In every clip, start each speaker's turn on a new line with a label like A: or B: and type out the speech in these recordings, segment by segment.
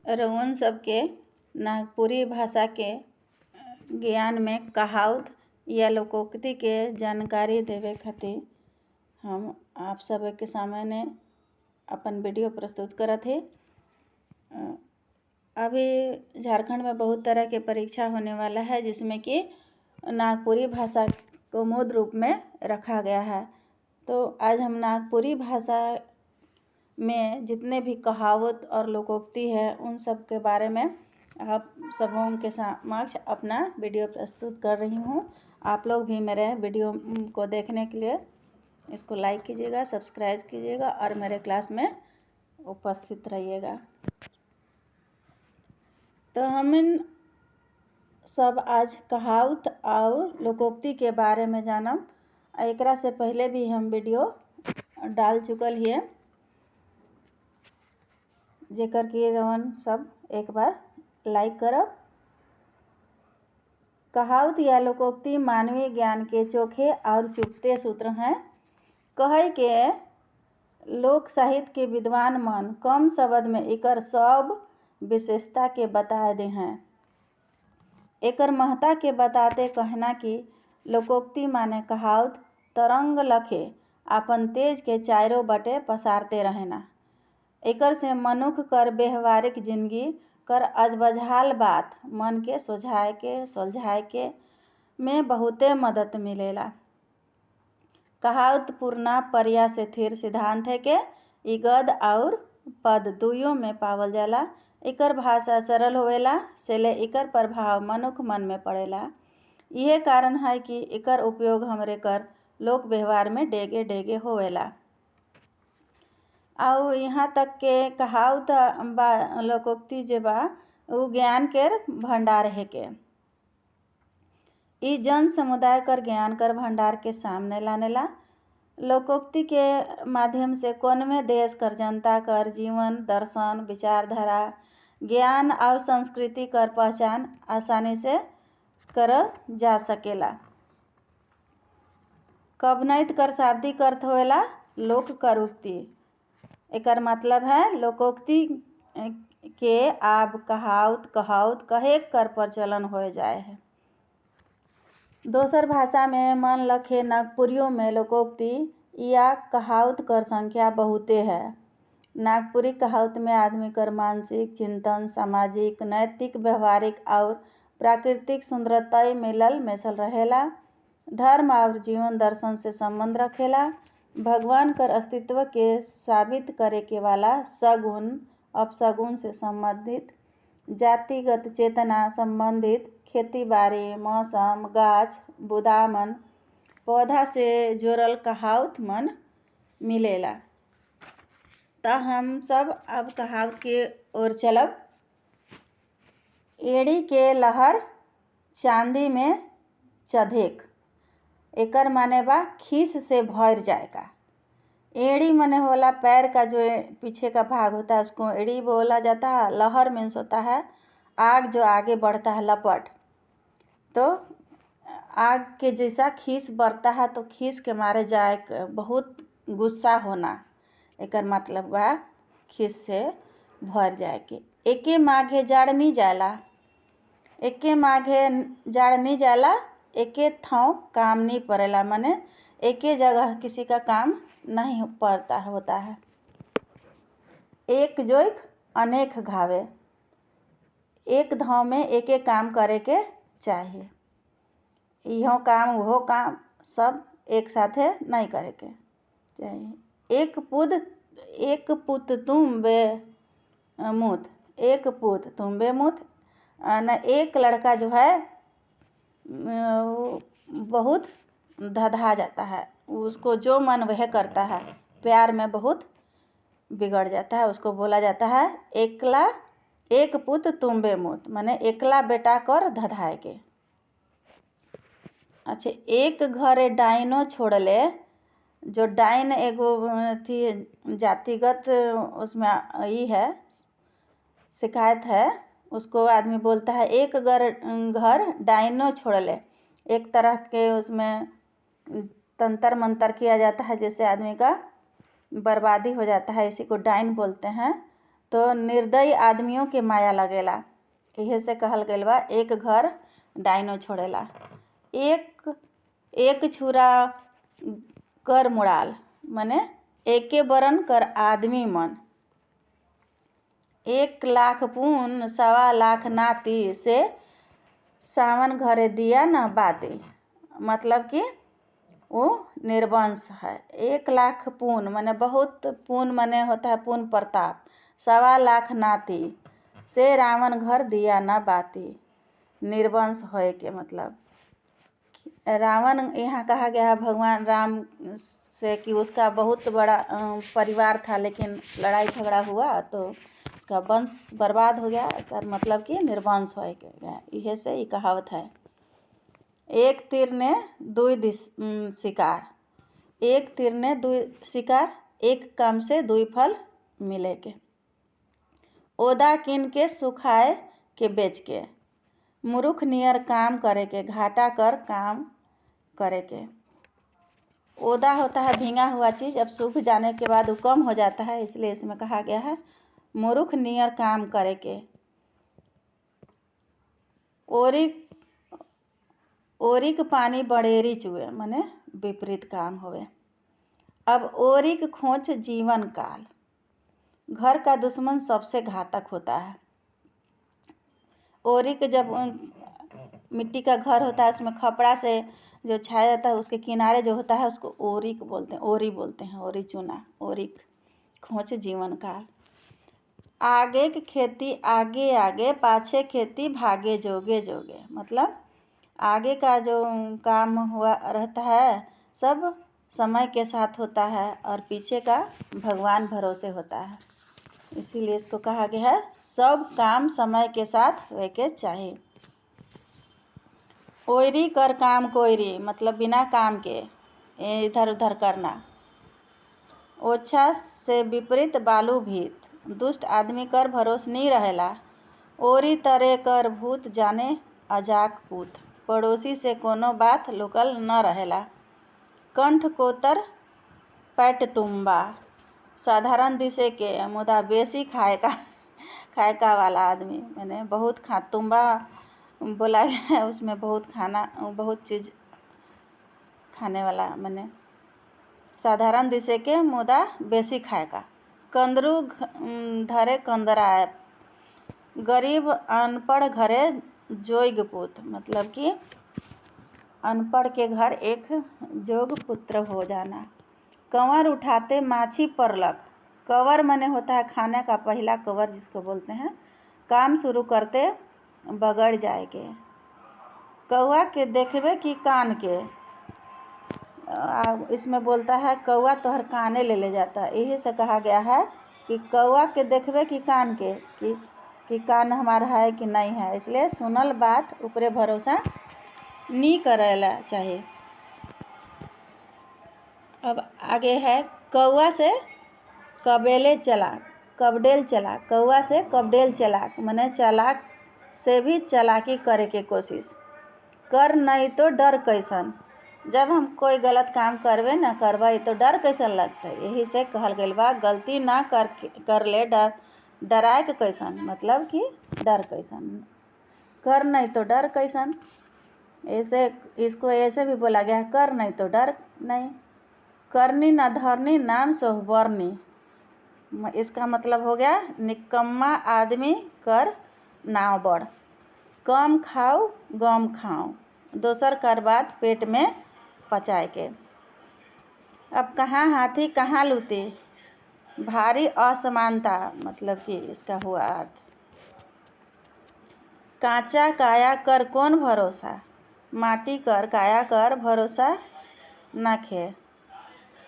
A: रउअन सबके नागपुरी भाषा के ज्ञान में कहावत या लोकोक्ति के जानकारी देवे खातिर हम आप सब के सामने अपन वीडियो प्रस्तुत करत है। अभी झारखंड में बहुत तरह के परीक्षा होने वाला है, जिसमें कि नागपुरी भाषा को मूल रूप में रखा गया है। तो आज हम नागपुरी भाषा में जितने भी कहावत और लोकोक्ति है उन सब के बारे में आप सबों के समक्ष अपना वीडियो प्रस्तुत कर रही हूँ। आप लोग भी मेरे वीडियो को देखने के लिए इसको लाइक कीजिएगा, सब्सक्राइब कीजिएगा और मेरे क्लास में उपस्थित रहिएगा। तो हम इन सब आज कहावत और लोकोक्ति के बारे में जानब। एकरा से पहले भी हम वीडियो डाल चुकल हिए, जेकर के रवन सब एक बार लाइक करब। कहावत या लोकोक्ति मानवीय ज्ञान के चोखे और चुपते सूत्र हैं। कहे के लोक साहित्य के विद्वान मन कम शब्द में एकर सब विशेषता के बताए दे हैं। एकर महत्ता के बताते कहना कि लोकोक्ति माने कहावत तरंग लखे अपन तेज के चारों बटे पसारते रहना। एकर से मनुख कर व्यवहारिक जिंदगी कर अजबझाल बात मन के सुलझाए के में बहुते मदद मिलेला। कहावत पूर्णा पर्या से थिर सिद्धांत है के इ गद और पद दुइयों में पावल जाला। एकर भाषा सरल होवेला सेले एकर प्रभाव मनुख मन में पड़ेला। यह कारण है कि एकर उपयोग हमरे कर लोक व्यवहार में डेगे डेगे होवेला। और यहाँ तक के कहावत लोकोक्ति जे बा उ ज्ञान केर भंडार है के इ जन समुदाय कर ज्ञान कर भंडार के सामने लानेला। लोकोक्ति के माध्यम से कोनवे देश कर जनता कर जीवन दर्शन विचारधारा ज्ञान और संस्कृति कर पहचान आसानी से करल जा सकेला। कवनैत कर शाब्दिक अर्थ होएला लोक कर उक्ति। एकर मतलब है लोकोक्ति के आब कहावत कहे कर प्रचलन हो जाए है। दोसर भाषा में मन लखे नागपुरियों में लोकोक्ति या कहावत कर संख्या बहुते है। नागपुरी कहावत में आदमी कर मानसिक चिंतन सामाजिक नैतिक व्यवहारिक और प्राकृतिक सुंदरता मिलल मिसल रहेला। धर्म और जीवन दर्शन से संबंध रखेला। भगवान कर अस्तित्व के साबित करे के वाला सगुन अपसगुन से संबंधित जातिगत चेतना संबंधित खेती बाड़ी मौसम गाछ बुदा मन पौधा से जोड़ल कहावत मन मिलेला। तो हम सब अब कहावत के ओर चलब। एड़ी के लहर चांदी में चधेक। एकर माने बा खीस से भर जाएगा। एड़ी माने होला पैर का जो पीछे का भाग होता है उसको एड़ी बोला जाता है। लहर मीन्स होता है आग जो आगे बढ़ता है लपट। तो आग के जैसा खीस बढ़ता है तो खीस के मारे जाए बहुत गुस्सा होना। एकर मतलब बा खीस से भर जाए के। एके माघे जाड़ नहीं जाला। एके माघे जाड़ नहीं जाला। एके थाव काम नहीं पड़ेला माने एके जगह किसी का काम नहीं पड़ता होता है। एक जोइक अनेक घावे। एक धाव में एक एक काम करे के चाहिए। इहो काम वो काम सब एक साथे नहीं करे के चाहिए। एक पुत तुम बे मुत। एक पुत तुम बे मुत न एक लड़का जो है बहुत धधा जाता है। उसको जो मन वह करता है। प्यार में बहुत बिगड़ जाता है। उसको बोला जाता है एकला एक पुत तुम बे मुत माने एकला बेटा कर धधाए के। अच्छा एक घरे डाइनो छोड़ले। जो डाइन एगो थी जातिगत उसमें ये है शिकायत है। उसको आदमी बोलता है एक घर डाइनो छोड़ले। एक तरह के उसमें तंत्र मंत्र किया जाता है जिससे आदमी का बर्बादी हो जाता है। इसी को डाइन बोलते हैं। तो निर्दयी आदमियों के माया लगेला। इहे से कहल गइल बा एक घर डाइनो छोड़ेला। एक छुरा कर मुड़ाल, मने एके बरन कर आदमी मन। 1,00,000 पून 1,25,00,000 नाती से सावन घरे दिया न बाती। मतलब कि वो निर्वंश है। 1,00,000 पून मने बहुत, पून मने होता है पून प्रताप। 1,25,00,000 नाती से रावण घर दिया न बाती। निर्वंश होए के मतलब रावण यहाँ कहा गया है भगवान राम से कि उसका बहुत बड़ा परिवार था, लेकिन लड़ाई झगड़ा हुआ तो उसका वंश बर्बाद हो गया। इसका मतलब कि निर्वंश हो गया। इहे से ये कहावत है। एक तीर ने दुई शिकार, एक तीर ने दुई शिकार, एक काम से दुई फल मिले के। ओदा किन के सुखाए के बेच के, मूर्ख नियर काम करे के, घाटा कर काम करे के। ओदा होता है भींगा हुआ चीज़, अब सूख जाने के बाद वो कम हो जाता है, इसलिए इसमें कहा गया है मूर्ख नियर काम करे के। ओरिक पानी बड़ेरी चुए, मने विपरीत काम होवे। अब ओरिक खोच जीवन काल, घर का दुश्मन सबसे घातक होता है। ओरिक जब मिट्टी का घर होता है उसमें खपड़ा से जो छाया जाता है, उसके किनारे जो होता है उसको ओरिक बोलते हैं, ओरी बोलते हैं, ओरी चुना, ओरिक खोच जीवन काल। आगे की खेती आगे आगे, पाछे खेती भागे जोगे जोगे। मतलब आगे का जो काम हुआ रहता है सब समय के साथ होता है और पीछे का भगवान भरोसे होता है। इसीलिए इसको कहा गया है सब काम समय के साथ होए के चाहिए। ओयरी कर काम कोयरी, मतलब बिना काम के इधर उधर करना। ओछा से विपरीत बालू भीत, दुष्ट आदमी कर भरोस नहीं रहेला। ओरी तरे कर भूत जाने अजाक पूत, पड़ोसी से कोनो बात लुकल न रहेला। कंठ कोतर पैट तुम्बा, साधारण दिसे के मुदा बेसी खाए का वाला आदमी, मैंने बहुत तुम्बा बोला गया है, उसमें बहुत खाना, बहुत चीज़ खाने वाला, मैंने साधारण दिसे के मुदा बेसी खाए का। कंदरू धरे कंदराए, गरीब अनपढ़ घरे जोग पुत, मतलब कि अनपढ़ के घर एक जोग पुत्र हो जाना। कंवर उठाते माछी परलक, कवर मने होता है खाने का पहला कवर जिसको बोलते हैं। काम शुरू करते बगड़ जाएगे। कौआ के देखबे कि कान के, इसमें बोलता है कौआ तोहर काने ले जाता है। यही से कहा गया है कि कौआ के देखबे कि कान के, कि कान हमारा है कि नहीं है। इसलिए सुनल बात ऊपरे भरोसा नहीं करेला चाहिए। अब आगे है कौआ से कबडेल चलाक, कौआ से कबडेल चलाक, मने चालाक से भी चालाकी करे के कोशिश कर, नहीं तो डर कैसन। जब हम कोई गलत काम करबे न करबे तो डर कैसन लगते। यही से कहल गइल बा गलती ना कर ले डराए के कैसन, मतलब कि डर कैसन, कर नहीं तो डर कैसन। ऐसे इसको ऐसे भी बोला गया है कर नहीं तो डर नहीं। करनी न धरनी नाम सोहबरनी, इसका मतलब हो गया निकम्मा आदमी कर नाव बढ़। कम खाओ गम खाओ, दोसर कर बात पेट में पचाए के। अब कहाँ हाथी कहाँ लूटी, भारी असमानता, मतलब कि इसका हुआ अर्थ कांचा काया कर कौन भरोसा, माटी कर काया कर भरोसा न खे।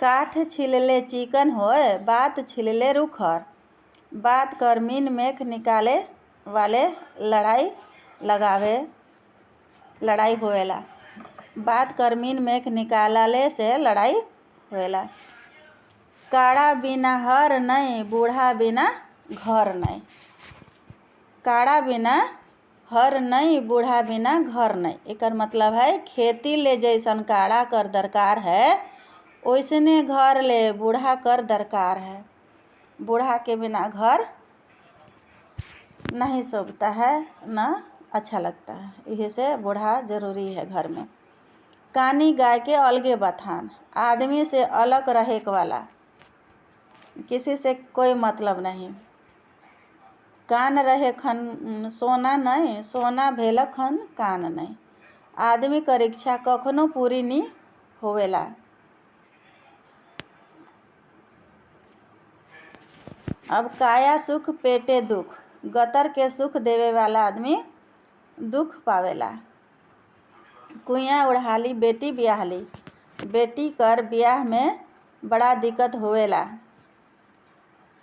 A: काठ छिलले चिकन होए, बात छिलले रुखर, बात कर मीन मेख निकाले वाले लड़ाई होएला। बात कर मीन मेख निकालले से लड़ाई होएला। काड़ा बिना हर नहीं, बूढ़ा बिना घर नहीं। काड़ा बिना हर नहीं, बूढ़ा बिना घर नहीं। एकर मतलब है खेती ले जैसन काड़ा कर दरकार है, वैसने घर ले बूढ़ा कर दरकार है। बूढ़ा के बिना घर नहीं शोभता है न अच्छा लगता है, यही से बूढ़ा जरूरी है घर में। कानी गाय के अलगे बथान, आदमी से अलग रहे वाला, किसी से कोई मतलब नहीं। कान रहे खन सोना नहीं, सोना भेल खन कान नहीं, आदमी कर इच्छा कखनो पूरी नहीं होवेला। अब काया सुख पेटे दुख, गतर के सुख देवे वाला आदमी दुख पावेला। कुइया उड़हाली बेटी ब्याहली, बेटी कर ब्याह में बड़ा दिक्कत होवेला।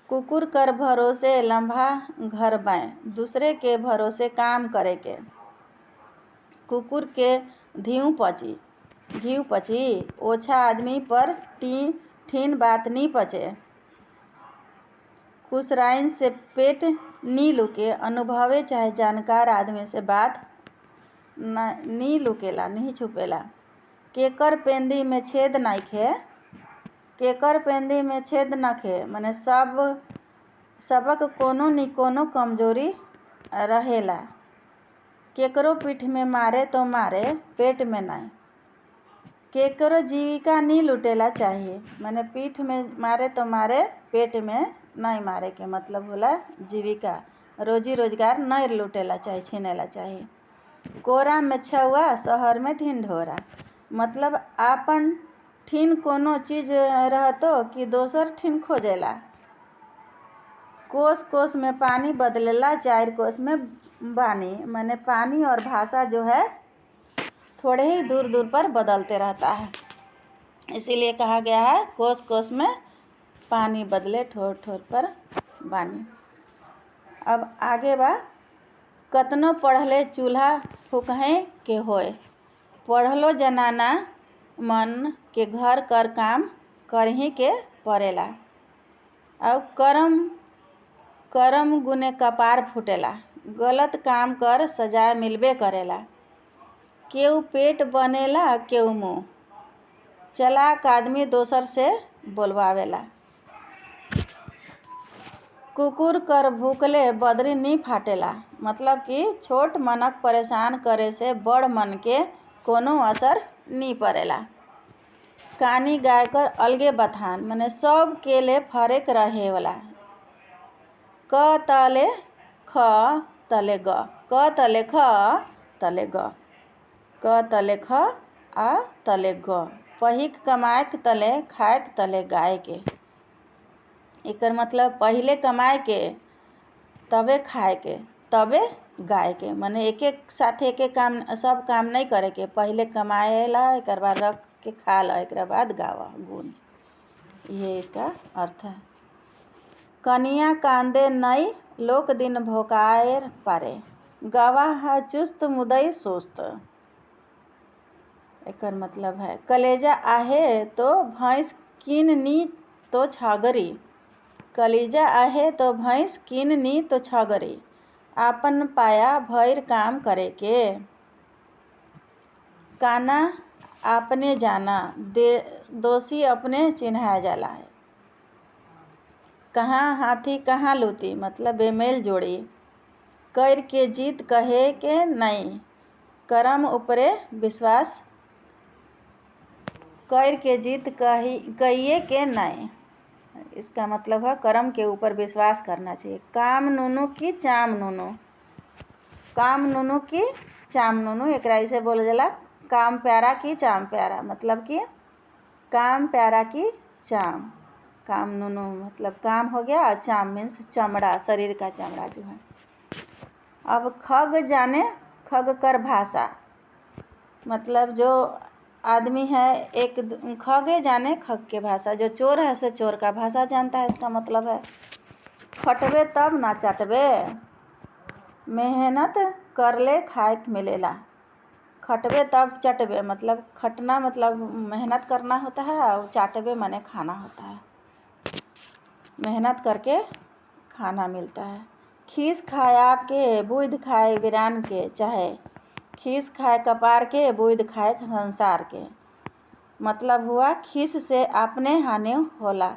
A: कुकुर कर भरोसे लंबा घर बाएं, दूसरे के भरोसे काम करे के। कुकुर के घीव पची, ओछा आदमी पर ठीन बात नहीं पचे। कुसराइन से पेट नी लुके, अनुभवे चाहे जानकार आदमी से बात नी लुकेला, नहीं छुपेला। केकर पेंदी में छेद नाइखे, केकर पेंदी में छेद नखे, माने सबक कोनो नी कोनो कमजोरी रहेला। केकरो पीठ में मारे तो मारे, पेट में नहीं। केकरो जीविका नहीं लुटेला चाहिए, माने पीठ में मारे तो मारे, पेट में नहीं मारे के मतलब होला जीविका, रोजी रोजगार नहीं लुटेला चाहिए, छीनेला चाहिए। कोरा में छुआ, शहर में ढिंढोरा, मतलब आपन ठीन कोनो चीज रहतो कि दोसर ठीन खोजेला। कोस कोस में पानी बदलेला, 4 कोस में बानी, माने पानी और भाषा जो है थोड़े ही दूर दूर पर बदलते रहता है, इसीलिए कहा गया है कोस कोस में पानी बदले, ठोर ठोर पर बानी। अब आगे बा, कतनो पढ़ले चूल्हा फूकहे के होए, पढ़लो जनाना मन के घर कर काम करही के पड़ेला। अब करम गुने कपार फूटेला, गलत काम कर सजाए मिलबे करेला। केहू पेट बनेला केहू मुँह, चालाक आदमी दोसर से बोलवावेला। कुकुर कर भूकले बदरी नहीं फाटेला, मतलब कि छोट मनक परेशान करे से बड़ मन के कोनो असर नहीं पड़ेला। कानी गाय कर अलगे बथान, माने सब केले फरेक रहे वाला। क तले ख तले ग, क तले ख तले ग, क तले ख आ तले ग, पहिक कमाएक तले खाएक तले गाय के। एकर मतलब पहले कमाए के तबे खाए के तबे गाय के, माने एक एक साथ एक एक काम, सब काम नहीं करे के, पहले कमाएला एक बाद रख के खा ला, एक बाद गावा गुण, ये इसका अर्थ है। कनिया कांदे नई, लोक दिन भोकाएर पारे, गवाह चुस्त मुदई सुस्त। एकर मतलब है कलेजा आहे तो भैंस कीन नी तो छागरी, कलेजा आहे तो भैंस कीन नी तो छागरी, आपन पाया भैर काम करे के। काना आपने जाना, दोषी अपने चिन्हाया जाला है। कहाँ हाथी कहाँ लूती, मतलब बेमेल जोड़ी। कर के जीत कहे के नहीं, करम ऊपरे विश्वास, कर के जीत कहिए के नहीं, इसका मतलब है कर्म के ऊपर विश्वास करना चाहिए। काम नुनू की चाम नुनू, काम नुनू की चाम नुनू, एकरा इसे बोला जाला काम प्यारा की चाम प्यारा, मतलब कि काम प्यारा की चाम, काम नुनू मतलब काम हो गया, और चाम मीन्स चमड़ा, शरीर का चमड़ा जो है। अब खग जाने खग कर भाषा, मतलब जो आदमी है एक खगे जाने खग के भाषा, जो चोर है से चोर का भाषा जानता है, इसका मतलब है खटबे तब ना चटबे, मेहनत कर ले खाए मिलेला। खटबे तब चटबे, मतलब खटना मतलब मेहनत करना होता है, और चाटबे माने खाना होता है, मेहनत करके खाना मिलता है। खीस खाए आपके बुध खाए वीरान के, चाहे खीस खाए कपार के बुध खाए संसार के, मतलब हुआ खीस से अपने हानि होला।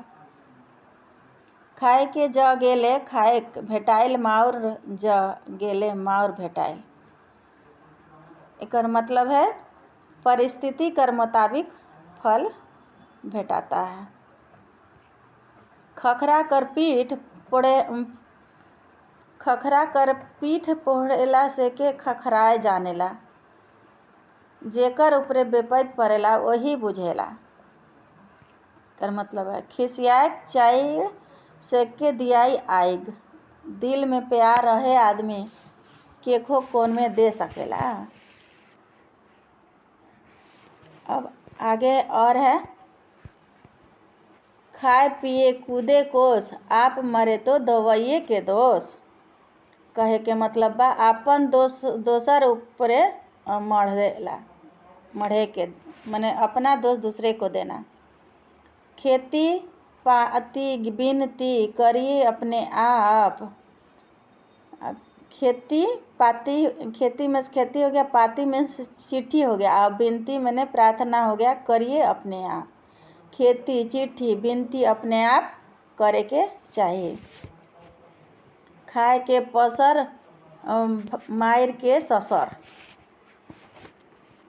A: खाए के ज गेले खाएक भेटाइल माउर ज गेले माउर भेटाइल। एकर मतलब है परिस्थिति कर मुताबिक फल भेटाता है। खखरा कर पीठ पोढ़ेला से के खखराए जानेला। जेकर ऊपरे विपद पड़ेला वही बुझेला। कर मतलब है खिसियाए चाइर से के दियाई आइग। दिल में प्यार रहे आदमी केखो कोन में दे सकेला। अब आगे और है खाए पिए कूदे कोस आप मरे तो दवाइये के दोष। कहे के मतलब बा आपन दोसर ऊपरे मढ़े के माने अपना दोष दूसरे को देना। खेती पाती बिनती करिए अपने आप। खेती में खेती हो गया, पाती में चिट्ठी हो गया, और बिनती मैंने प्रार्थना हो गया, करिए अपने आप। खेती चिट्ठी बिनती अपने आप करे के चाहिए। खाए के पसर मायर के ससर।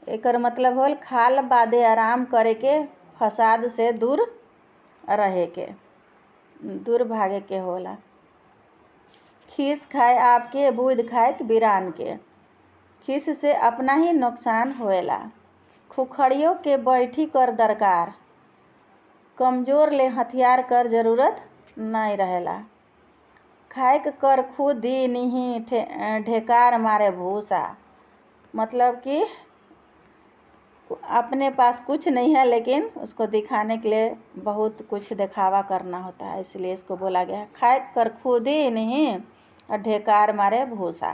A: एकर मतलब होल खाल बादे आराम करे के, फसाद से दूर रहे के, दूर भागे के होला। खीस खाए आपके बुध खाए बिरान के। खीस से अपना ही नुकसान होएला। खुखड़ियों के बैठी कर दरकार। कमजोर ले हथियार कर जरूरत नहीं रहेला। खाए कर खुद ही नहीं ढेकार मारे भूसा। मतलब कि अपने पास कुछ नहीं है लेकिन उसको दिखाने के लिए बहुत कुछ दिखावा करना होता है, इसलिए इसको बोला गया है खाए कर खुद ही नहीं और ढेकार मारे भूसा।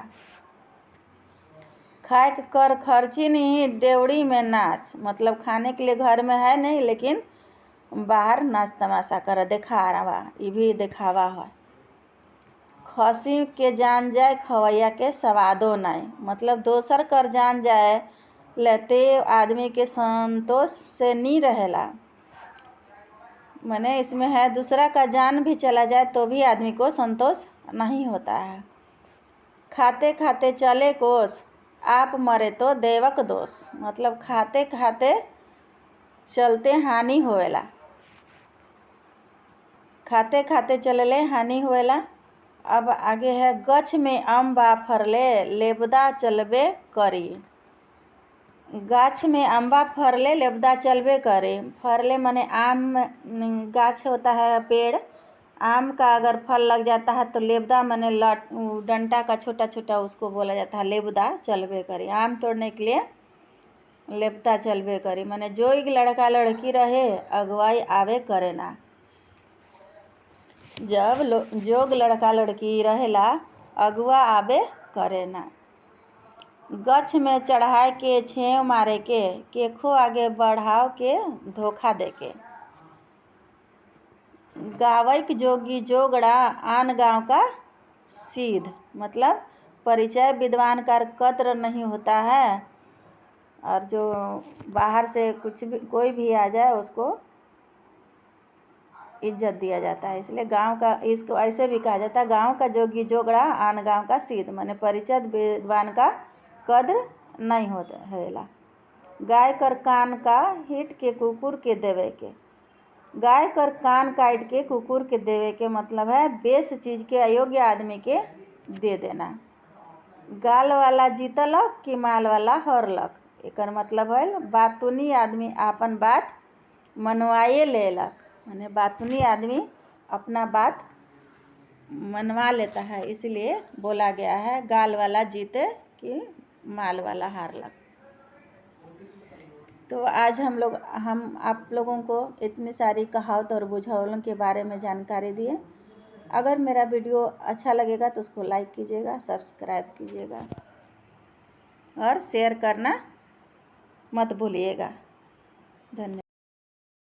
A: खाए कर खर्ची नहीं डेवड़ी में नाच। मतलब खाने के लिए घर में है नहीं लेकिन बाहर नाच तमाशा कर दिखावा, ये भी दिखावा है। खसी के जान जाए खवैया के सवादो नहीं। मतलब दोसर कर जान जाए लेते आदमी के संतोष से नहीं रहेला। माने इसमें है दूसरा का जान भी चला जाए तो भी आदमी को संतोष नहीं होता है। खाते खाते चले कोस आप मरे तो देवक दोष। मतलब खाते खाते चलते हानि होएला। खाते खाते चलले हानि होएला। अब आगे है गछ में अम्बा फरले लेबदा चलबे करी। गाछ में अम्बा फरले लेबदा चलबे करे। फरले माने आम गाछ होता है पेड़, आम का अगर फल लग जाता है तो लेबदा माने डंटा का छोटा छोटा उसको बोला जाता है लेबदा चलबे करे। आम तोड़ने के लिए लेबदा चलबे करे माने जो एक लड़का लड़की रहे अगुवाई आवे करे ना। जब जोग लड़का लड़की रहेला अगुआ आबे करे ना। गछ में चढ़ाए के छेव मारे के केखो आगे बढ़ाव के धोखा दे के। गावैक जोगी जोगड़ा आन गांव का सीध। मतलब परिचय विद्वान का कद्र नहीं होता है और जो बाहर से कुछ भी कोई भी आ जाए उसको इज्जत दिया जाता है। इसलिए गांव का इसको ऐसे भी कहा जाता है गांव का जोगी जोगड़ा आन गांव का सीध। माने परिचित विद्वान का कद्र नहीं होता हैला। गाय कर कान का हिट के कुकुर के देवे के। गाय कर कान काट के कुकुर के देवे के मतलब है बेस चीज के अयोग्य आदमी के दे देना। गाल वाला जीतलक कि माल वाला हरलक। एकर मतलब है बातूनी आदमी आपन बात मनवाए लेलक। माने बातूनी आदमी अपना बात मनवा लेता है, इसलिए बोला गया है गाल वाला जीते कि माल वाला हारलक। तो आज हम आप लोगों को इतनी सारी कहावत और बुझावलों के बारे में जानकारी दिए। अगर मेरा वीडियो अच्छा लगेगा तो उसको लाइक कीजिएगा, सब्सक्राइब कीजिएगा और शेयर करना मत भूलिएगा। धन्यवाद।